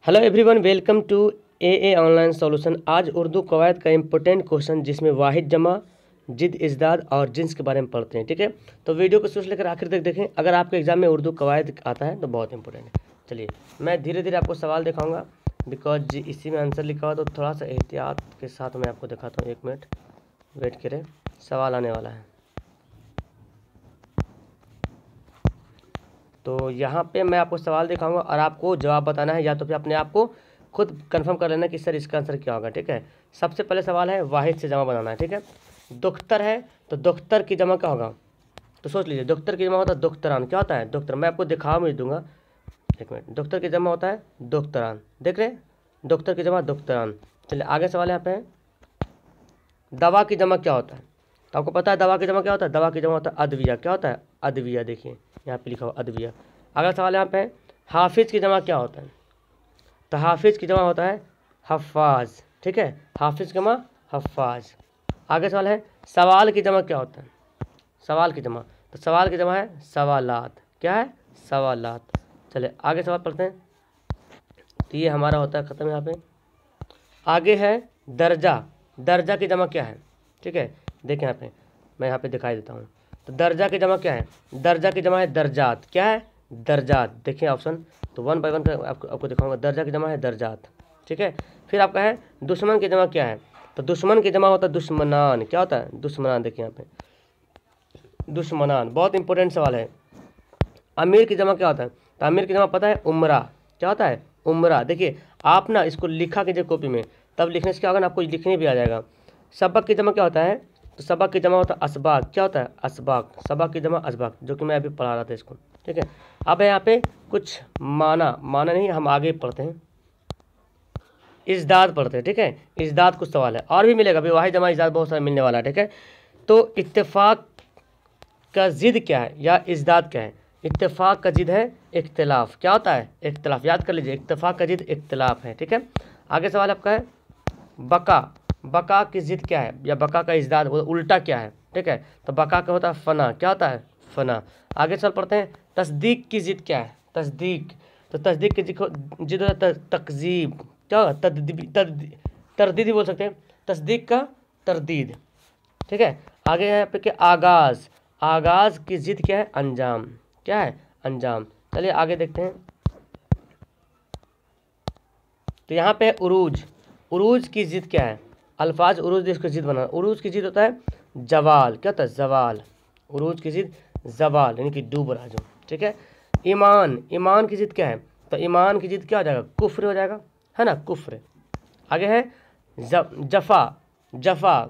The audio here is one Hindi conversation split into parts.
Hello everyone, welcome to a online solution. आज उर्दू कवायद का इंपॉर्टेंट क्वेश्चन जिसमें वाहिद जमा, जिद इज़दाद और जिन्स के बारे में पढ़ते हैं। ठीक है, तो वीडियो को शुरू से लेकर आखिर तक देखें। अगर आपके एग्जाम में उर्दू कवायद आता है तो बहुत इंपॉर्टेंट है। चलिए मैं धीरे धीरे आपको सवाल दिखाऊंगा, बिकॉज इसी में आंसर लिखा हुआ तो थोड़ा सा एहतियात के साथ मैं आपको दिखाता हूँ। 1 मिनट वेट करें, सवाल आने वाला है। तो यहाँ पे मैं आपको सवाल दिखाऊंगा और आपको जवाब बताना है, या तो फिर अपने आप को खुद कंफर्म कर लेना कि सर इसका आंसर क्या होगा। ठीक है, सबसे पहले सवाल है वाहिद से जमा बनाना है। ठीक है, दुख्तर है तो दुख्तर की जमा क्या होगा, तो सोच लीजिए। दुख्तर की जमा होता है दुख्तरान। क्या होता है दुख्तर, मैं आपको दिखा भी दूंगा। 1 मिनट, दुख्तर की जमा होता है दुख्तरान। देख रहे हैं, दुख्तर की जमा दुख्तरान। चलिए आगे सवाल यहाँ पे है, दवा की जमा क्या होता है। तो आपको पता है दवा की जमा क्या होता है, दवा की जमा होता है अदविया। क्या होता है अदविया, देखिए यहाँ पे लिखा हुआ अदविया। अगला सवाल यहाँ पे है, हाफिज़ की जमा क्या होता है। तो हाफिज़ की जमा होता है हफ़ाज़। ठीक है, हाफिज़ की जमा हफ़ाज़। आगे सवाल है, सवाल की जमा क्या होता है। सवाल की जमा, तो सवाल की जमा है सवालात। क्या है, सवालात। चले आगे सवाल पढ़ते हैं। तो ये हमारा होता है ख़त्म यहाँ पे। आगे है दर्जा। दर्जा की जमा क्या है। ठीक है, देखें यहाँ पे, मैं यहाँ पे दिखाई देता हूँ। तो दर्जा की जमा क्या है, दर्जा की जमा है दर्जात। क्या है, दर्जात। देखिए ऑप्शन, तो 1 बाय 1 आपको दिखाऊंगा। दर्जा की जमा है दर्जात। ठीक है, फिर आपका है दुश्मन की जमा क्या है। तो दुश्मन की जमा होता है दुश्मनान। क्या होता है दुश्मनान, देखिए यहाँ पे दुश्मनान। बहुत इंपॉर्टेंट सवाल है। अमीर की जमा क्या होता है। तो अमीर की जमा पता है उमरा। क्या होता है उमरा। देखिए आप ना इसको लिखा कीजिए कॉपी में, तब लिखने से क्या होगा ना, आपको लिखने भी आ जाएगा। सबक की जमा क्या होता है, तो सबक की जमा होता है असबाक। क्या होता है असबाक। सबक की जमा असबाक, जो कि मैं अभी पढ़ा रहा था इसको। ठीक है, अब यहाँ पे कुछ माना नहीं, हम आगे पढ़ते हैं। इज़दाद पढ़ते हैं। ठीक है, इज़दाद कुछ सवाल है और भी मिलेगा अभी, वाहिद जमा इज़दाद बहुत सारा मिलने वाला है। ठीक है, तो इत्तेफाक का जिद क्या है या इज़दाद क्या है। इत्तेफाक का जिद है इख्तिलाफ। क्या होता है इख्तिलाफ, याद कर लीजिए, इत्तेफाक का जिद इख्तिलाफ है। ठीक है, आगे सवाल आपका है बका। बका की जिद क्या है या बका का इज़दाद उल्टा क्या है। ठीक है, तो बका का होता है फना। क्या होता है फना। आगे चल पढ़ते हैं, तस्दीक की जिद क्या है। तस्दीक, तो तस्दीक की जिद होता है तकजीब। क्या होगा तरदीद ही बोल सकते हैं, तस्दीक का तरदीद। ठीक है, आगे यहाँ पे क्या आगाज़। आगाज़ की जिद क्या है अंजाम। क्या है अंजाम। चलिए आगे देखते हैं। तो यहाँ पे उरूज। उरूज की जिद क्या है, अल्फाज उरूज इसको जिद बनाना। उरूज की जिद होता है जवाल। क्या होता है जवाल। उरूज की जिद जवाल, यानी कि डूब रहा जो। ठीक है, ईमान। ईमान की जिद क्या है, तो ईमान की जिद क्या हो जाएगा, कुफ्र हो जाएगा, है ना, कुफ्र। आगे है जफ़ा। जफ़ा,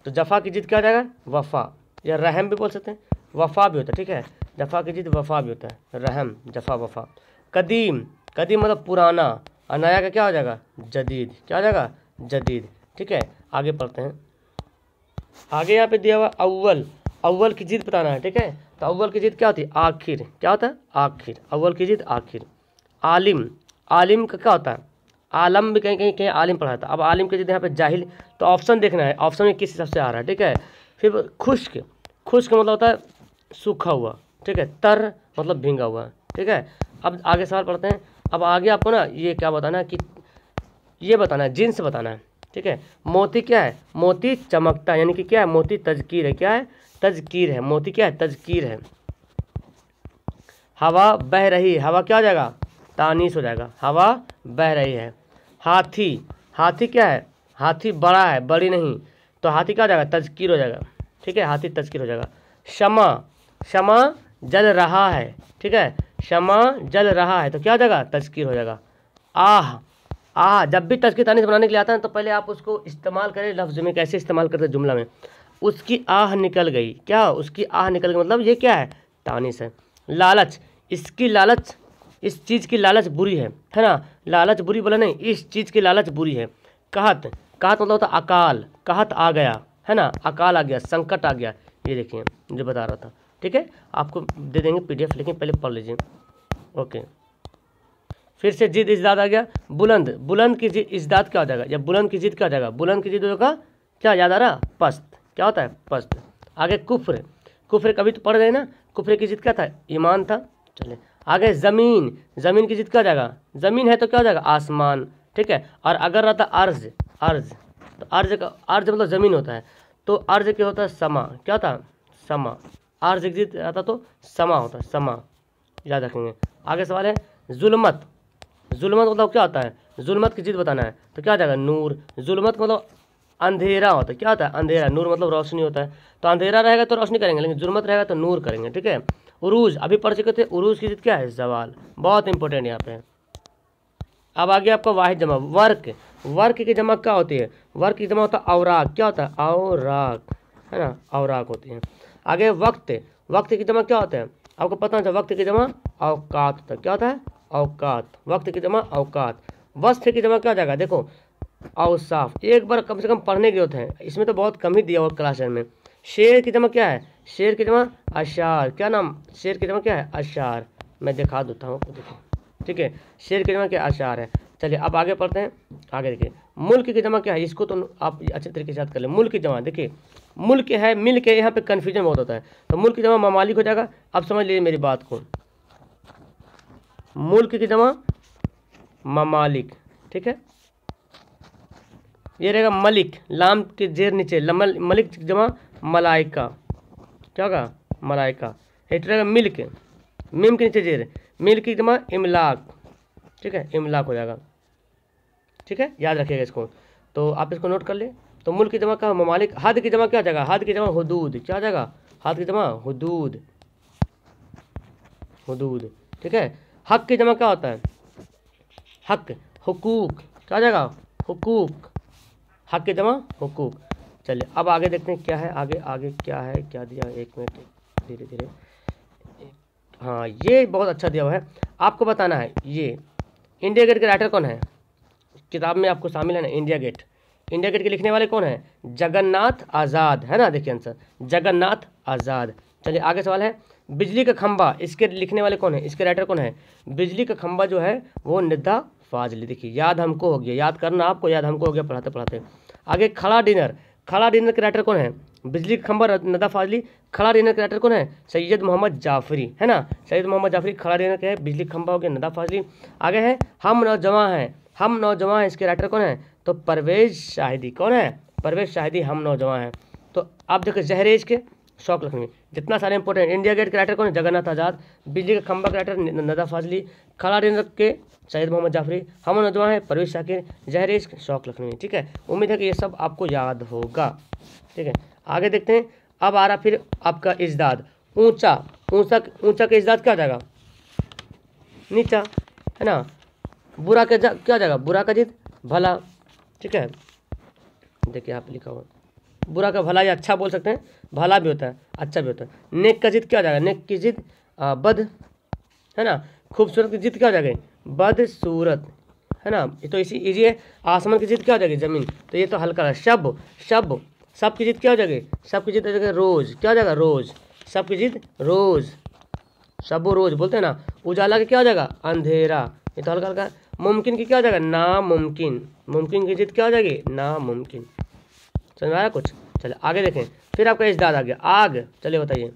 तो जफ़ा की जिद क्या हो जाएगा वफ़ा, या रहम भी बोल सकते हैं, वफ़ा भी होता है। ठीक है, जफ़ा की जिद वफ़ा भी होता है, रहम जफ़ा वफ़ा। कदीम। कदीम मतलब पुराना, और नया का क्या हो जाएगा जदीद। क्या हो जाएगा जदीद। ठीक है, आगे पढ़ते हैं। आगे यहाँ पे दिया हुआ अव्वल। अव्वल की जिद बताना है। ठीक है, तो अव्वल की जिद क्या होती है आखिर। क्या होता है आखिर, अव्वल की जिद आखिर। आलिम। आलिम का क्या होता है, आलम भी कहीं कहीं कहीं आलिम पढ़ा था। अब आलिम की जिद यहाँ पे जाहिल, तो ऑप्शन देखना है, ऑप्शन में किस हिसाब से आ रहा है। ठीक है, फिर खुश्क। खुश्क मतलब होता है सूखा हुआ। ठीक है, तर मतलब भींगा हुआ। ठीक है, अब आगे सवाल पढ़ते हैं। अब आगे आपको ना ये क्या बताना है कि ये बताना है, जिन्स बताना है। ठीक है, मोती क्या है, मोती चमकता है, यानी कि क्या है मोती तजकीर है। क्या है तजकीर है, मोती क्या है तजकीर है। हवा बह रही, हवा क्या हो जाएगा तानीस हो जाएगा, हवा बह रही है। हाथी। हाथी क्या है, हाथी बड़ा है, बड़ी नहीं, तो हाथी क्या हो जाएगा तजकीर हो जाएगा। ठीक है, हाथी तजकीर हो जाएगा। शमा। शमा जल रहा है। ठीक है, शमा जल रहा है, तो क्या हो जाएगा तजकीर हो जाएगा। आह। आह, जब भी तजकीर तानीस बनाने के लिए आता है तो पहले आप उसको इस्तेमाल करें लफ्ज़ में। कैसे इस्तेमाल करते हैं जुमला में, उसकी आह निकल गई। क्या, उसकी आह निकल गई, मतलब ये क्या है तानीस है। लालच। इसकी लालच, इस चीज़ की लालच बुरी है ना। लालच बुरी बोला नहीं, इस चीज़ की लालच बुरी है। कहत। कहत मतलब होता अकाल, कहत आ गया, है ना, अकाल आ गया, संकट आ गया। ये देखिए जो बता रहा था। ठीक है, आपको दे देंगे PDF, लेकिन पहले पढ़ लीजिए। ओके, फिर से जिद इज़दाद आ गया। बुलंद। बुलंद की जिद इज़दाद क्या हो जाएगा, या बुलंद की जिद क्या हो जाएगा, बुलंद की जिद होगा क्या याद आ रहा पस्त। क्या होता है पस्त। आगे कुफ्र। कुफ्र कभी तो पढ़ गए ना, कुफ्र की जिद क्या था ईमान था। चलिए आगे ज़मीन, ज़मीन की जिद क्या हो जाएगा, ज़मीन है तो क्या हो जाएगा, आसमान, ठीक है। और अगर रहता अर्ज, अर्ज, तो अर्ज का, अर्ज मतलब ज़मीन होता है, तो अर्ज क्या होता है, समा, क्या होता है, समा। अर्ज की जिद आता तो समा होता है, समा, याद रखेंगे। आगे सवाल है जुल्मत, जुल्मत मतलब क्या होता है, जुल्मत की जिद बताना है तो क्या हो जाएगा, नूर। जुल्मत मतलब अंधेरा होता है, क्या होता है, अंधेरा। नूर मतलब रोशनी होता है, तो अंधेरा रहेगा तो रोशनी करेंगे, लेकिन जुल्मत रहेगा तो नूर करेंगे, ठीक है। उरूज अभी पढ़ चुके थे, उरूज की जिद क्या है, जवाल, बहुत इंपॉर्टेंट यहाँ पे। अब आगे आपका वाहिद जमा, वर्क, वर्क की जमा क्या होती है, वर्क की जमा होता है औराक, क्या होता है, औराक, है ना, औराक होती है। आगे वक्त, वक्त की जमा क्या होता है, आपको पता है, वक्त की जमा औकात होता है, क्या होता है, औकात, वक्त की जमा औकात। वस्त्र की जमा क्या हो जाएगा, देखो औसाफ, एक बार कम से कम पढ़ने के होते हैं, इसमें तो बहुत कम ही दिया हुआ क्लास में। शेर की जमा क्या है, शेर की जमा अशार, क्या नाम, शेर की जमा क्या है, अशार, मैं दिखा देता हूँ, देखो, ठीक है। शेर की जमा क्या, अशार है। चलिए अब आगे पढ़ते हैं, आगे देखिए मुल्क की जमा क्या है, इसको तो आप अच्छे तरीके से याद कर लें। मुल्क की जमा देखिए, मुल्क है, मिल के, यहाँ पे कन्फ्यूजन बहुत होता है, तो मुल्क की जमा ममालिक हो जाएगा। अब समझ लीजिए मेरी बात को, मुल्क की जमा ममालिक, ठीक है। ये रहेगा मलिक, लाम के जेर नीचे, मलिक की जमा मलाइका, क्या होगा, मलाइका। ये रहेगा मिल्क, मीम के नीचे जेर, मिल्क की जमा इमलाक, ठीक है, इमलाक हो जाएगा, ठीक है, याद रखिएगा इसको, तो आप इसको नोट कर ले। तो मुल्क की जमा का ममालिक। हद की जमा क्या हो जाएगा, हद की जमा हुदूद, क्या हो जाएगा, हद की जमा हुदूद, हुदूद, ठीक है। हक की जमा क्या होता है, हक, हुकूक, क्या हो जाएगा, हुकूक, हक की जमा हुकूक। चलिए अब आगे देखते हैं क्या है, आगे आगे क्या है, क्या दिया है, एक मिनट, धीरे धीरे, हाँ ये बहुत अच्छा दिया हुआ है, आपको बताना है। ये इंडिया गेट के राइटर कौन है, किताब में आपको शामिल है ना, इंडिया गेट। इंडिया गेट के लिखने वाले कौन है, जगन्नाथ आज़ाद, है ना, देखिए आंसर जगन्नाथ आज़ाद। चलिए आगे सवाल है बिजली का खंभा, इसके लिखने वाले कौन है, इसके राइटर कौन है। बिजली का खंभा जो है वो निदा फाजली, देखिए याद हमको हो गया, याद करना आपको, याद हमको हो गया पढ़ाते पढ़ाते। आगे खड़ा डिनर, खड़ा डिनर के राइटर कौन है, बिजली का खंभा निदा फाजली। खड़ा डिनर के राइटर कौन है, सैयद मोहम्मद जाफरी, है ना, सैयद मोहम्मद जाफरी। खड़ा डिनर के है, बिजली का खंभा हो गया निदा फाजली। आगे है हम नौजवान हैं, हम नौजवान हैं, इसके राइटर कौन है, तो परवेज शाहिदी, कौन है, परवेज शाहिदी, हम नौजवान हैं। तो आप देखो जहरेज के शौक लखनवी, जितना सारे इंपॉर्टेंट। इंडिया गेट के राइटर कौन है, जगन्नाथ आज़ाद। बिजली का खंभा के राइटर नदा फाजली। खड़ा डिनर के सैयद मोहम्मद जाफरी। हम नौजवान है परवेज शाकिर। जहरेज शौक लखनवी, ठीक है। उम्मीद है कि ये सब आपको याद होगा, ठीक है। आगे देखते हैं, अब आ रहा फिर आपका इजदाद, ऊंचा, ऊंचा, ऊंचा का इजदाद क्या हो जाएगा, नीचा, है ना। बुरा का क्या हो जाएगा, बुरा का जिद भला, ठीक है। देखिए यहाँ पे लिखा हुआ, बुरा का भला या अच्छा बोल सकते हैं, भला भी होता है अच्छा भी होता है। नेक का जिद क्या हो जाएगा, नेक की जिद बद, है ना। खूबसूरत की जिद क्या हो जाएगी, बदसूरत, है ना, ये तो इसी इजी है। आसमान की जिद क्या हो जाएगी, ज़मीन, तो ये तो हल्का है। शब, शब, सब की जिद क्या हो जाएगी, सब की जिद हो जाएगी रोज़, क्या हो जाएगा, रोज़, सब की जिद रोज़, सब रोज़ बोलते हैं ना। उजाला की क्या हो जाएगा, अंधेरा, ये तो हल्का हल्का। मुमकिन की क्या हो जाएगा, नामुमकिन, मुमकिन की जिद क्या हो जाएगी, नामुमकिन। समझ में आया कुछ। चलिए आगे देखें, फिर आपका इजदाद आ गया, आग। चलिए बताइए,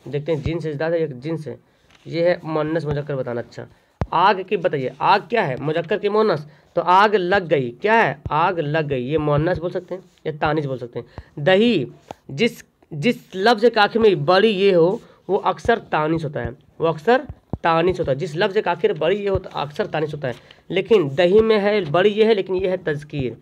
देखते हैं जिन्स इजदाद है, एक जिन्स है, ये है मुअन्नस मुजक्कर बताना। अच्छा आग की बताइए, आग क्या है, मुजक्कर की मुअन्नस, तो आग लग गई, क्या है, आग लग गई, ये मुअन्नस बोल सकते हैं या तानिस बोल सकते हैं। दही, जिस जिस लफ्ज़ के आखिर में बड़ी ये हो वो अक्सर तानिस होता है, वो अक्सर तानिस होता है। जिस लफ्ज़ के आखिर बड़ी ये होता अक्सर तानिस होता है, लेकिन दही में है बड़ी ये है, लेकिन ये है तज़कीर,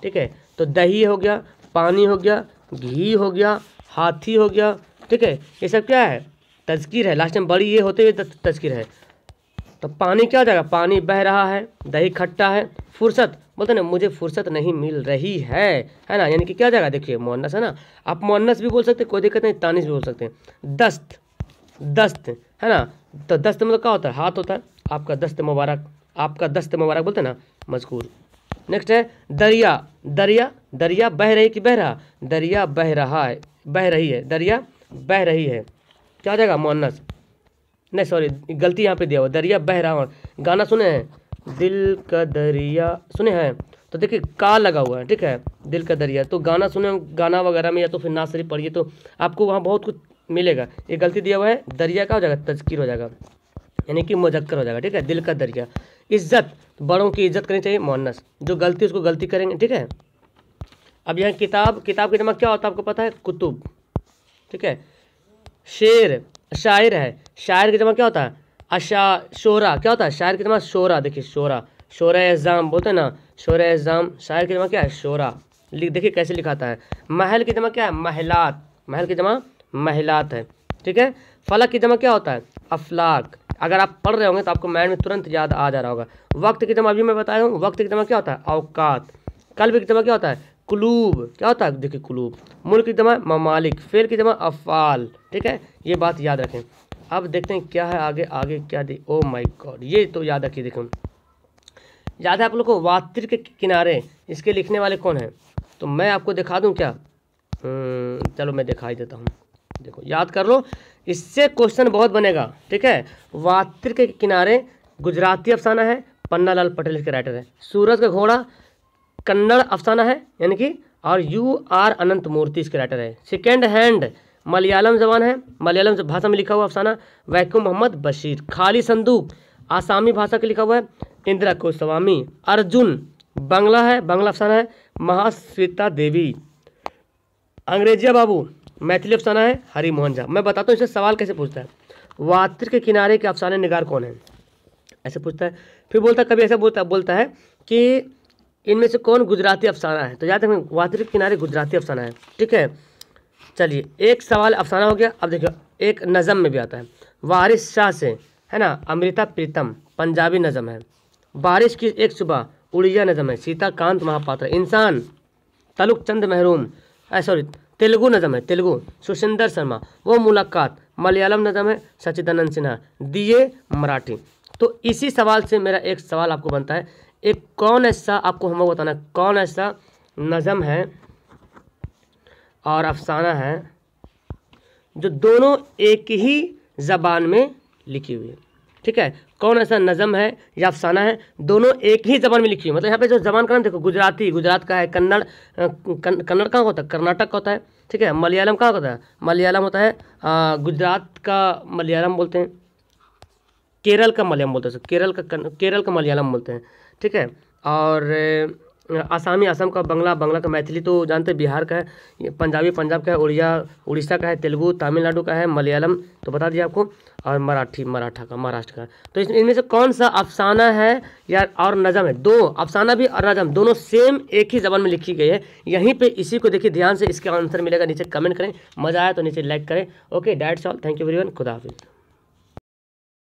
ठीक है। तो दही हो गया, पानी हो गया, घी हो गया, हाथी हो गया, ठीक है, ये सब क्या है, तज़कीर है, लास्ट में बड़ी ये होते हुए तज़कीर है। तो पानी क्या हो जाएगा, पानी बह रहा है, दही खट्टा है। फुर्सत बोलते ना, मुझे फुर्सत नहीं मिल रही है ना, यानी कि क्या हो जाएगा, देखिए मुअन्नस है ना। आप मुअन्नस भी बोल सकते हैं, कोई दिक्कत नहीं, तानिस भी बोल सकते हैं। दस्त, दस्त, है ना, तो दस्त मतलब क्या होता है, हाथ होता है, आपका दस्त मुबारक, आपका दस्त मुबारक बोलते हैं ना, मज़कूर। नेक्स्ट है दरिया, दरिया, दरिया बह रही कि बह रहा, दरिया बह रहा है, बह रही है, दरिया बह रही है, क्या हो जाएगा, मुअन्नस। नहीं सॉरी गलती यहाँ पे दिया हुआ, दरिया बह रहा हूँ। गाना सुने हैं, दिल का दरिया सुने हैं, तो देखिए का लगा हुआ है, ठीक है, दिल का दरिया, तो गाना सुने, गाना वगैरह में या तो फिर नात शरीफ पढ़िए तो आपको वहाँ बहुत कुछ मिलेगा। ये गलती दिया हुआ है, दरिया का हो जाएगा, तज़कीर हो जाएगा। यानी कि मुजक्कर हो जाएगा, ठीक है। दिल का दरिया। इज्जत, बड़ों की इज्जत करनी चाहिए, मुअन्नस। जो गलती उसको गलती करेंगे, ठीक है। अब यहाँ किताब, किताब की जमा क्या होता है आपको पता है, कुतुब, ठीक है। शेर, शायर है, शायर की जमा क्या होता है, शोरा, क्या होता है शायर की जमा, शोरा। देखिए शोरा, शोरा एज़ाम बोलते हैं ना, शोरा एज़ाम। शायर की जमा क्या है, शोरा। देखिए कैसे लिखाता है। महल की जमा क्या है, महिलात, महल की जमा महिलात है, ठीक है। फलक की जमा क्या होता है, अफलाक। अगर आप पढ़ रहे होंगे तो आपको माइंड में तुरंत याद आ जा रहा होगा। वक्त की जमा अभी मैं बताया हूँ, वक्त की जमा क्या होता है, औकात। कल्ब की जमा क्या होता है, कुलूब, क्या होता है, देखिए कुलूब। मुल्क की जमा ममालिक, फेल की जमा अफ़ाल, ठीक है। ये बात याद रखें। अब देखते हैं क्या है आगे, आगे क्या दी, ओ माय गॉड, ये तो याद रखिए। देखो याद है आप लोग को, वातिर के किनारे, इसके लिखने वाले कौन हैं, तो मैं आपको दिखा दूं क्या, चलो मैं दिखाई देता हूँ। देखो याद कर लो, इससे क्वेश्चन बहुत बनेगा, ठीक है। वातिर के किनारे गुजराती अफसाना है, पन्नालाल पटेल के राइटर है। सूरज का घोड़ा कन्नड़ अफसाना है, यानी कि, और UR अनंत मूर्ति इसके राइटर है। सेकेंड हैंड मलयालम जबान है, मलयालम भाषा में लिखा हुआ अफसाना, वैक्यूम मोहम्मद बशीर। खाली संदूक आसामी भाषा के लिखा हुआ है, इंदिरा गोस्वामी। अर्जुन बांग्ला है, बांग्ला अफसाना है, महाश्वेता देवी। अंग्रेजिया बाबू मैथिली अफसाना है, हरि मोहन झा। मैं बताता हूँ इससे सवाल कैसे पूछता है। वातिर के किनारे के अफसाने निगार कौन है, ऐसे पूछता है। फिर बोलता है, कभी ऐसा बोलता है कि इनमें से कौन गुजराती अफसाना है, तो याद रखें वातिर के किनारे गुजराती अफसाना है, ठीक है। चलिए एक सवाल अफसाना हो गया। अब देखिए एक नज़म में भी आता है, वारिस शाह से है ना, अमृता प्रीतम पंजाबी नज़म है। बारिश की एक सुबह उड़िया नज़म है, सीताकांत महापात्र। इंसान तलुक चंद महरूम, सॉरी तेलुगु नज़म है, तेलुगु सुशिंदर शर्मा। वो मुलाकात मलयालम नज़म है, सच्चिदानंद सिन्हा। दिए मराठी। तो इसी सवाल से मेरा एक सवाल आपको बनता है, एक कौन ऐसा, आपको हम बताना कौन ऐसा नज़म है और अफसाना है जो दोनों एक ही ज़बान में लिखी हुई है, ठीक है। कौन ऐसा नज़म है या अफसाना है दोनों एक ही ज़बान में लिखी हुई है। मतलब यहाँ पे जो ज़बान का नाम देखो, गुजराती गुजरात का है, कन्नड़ कन्नड़ कहाँ होता है, कर्नाटक का होता है, ठीक है। मलयालम कहाँ होता है, मलयालम होता है गुजरात का मलयालम बोलते हैं, केरल का मलयालम बोलते हैं, केरल का मलयालम बोलते हैं, ठीक है। और आसामी असम का, बांग्ला का, मैथिली तो जानते हैं बिहार का है, पंजाबी पंजाब का है, उड़ीसा का है, तेलुगु तमिलनाडु का है, मलयालम तो बता दिया आपको, और मराठी महाराष्ट्र का है। तो इनमें से कौन सा अफसाना है या और नज़म है, दो अफसाना भी और नज़म दोनों सेम एक ही ज़बान में लिखी गई है। यहीं पे इसी को देखिए ध्यान से, इसका आंसर मिलेगा, नीचे कमेंट करें। मज़ा आया तो नीचे लाइक करें। Okay, that's all, thank you everyone, खुदा हाफिज़।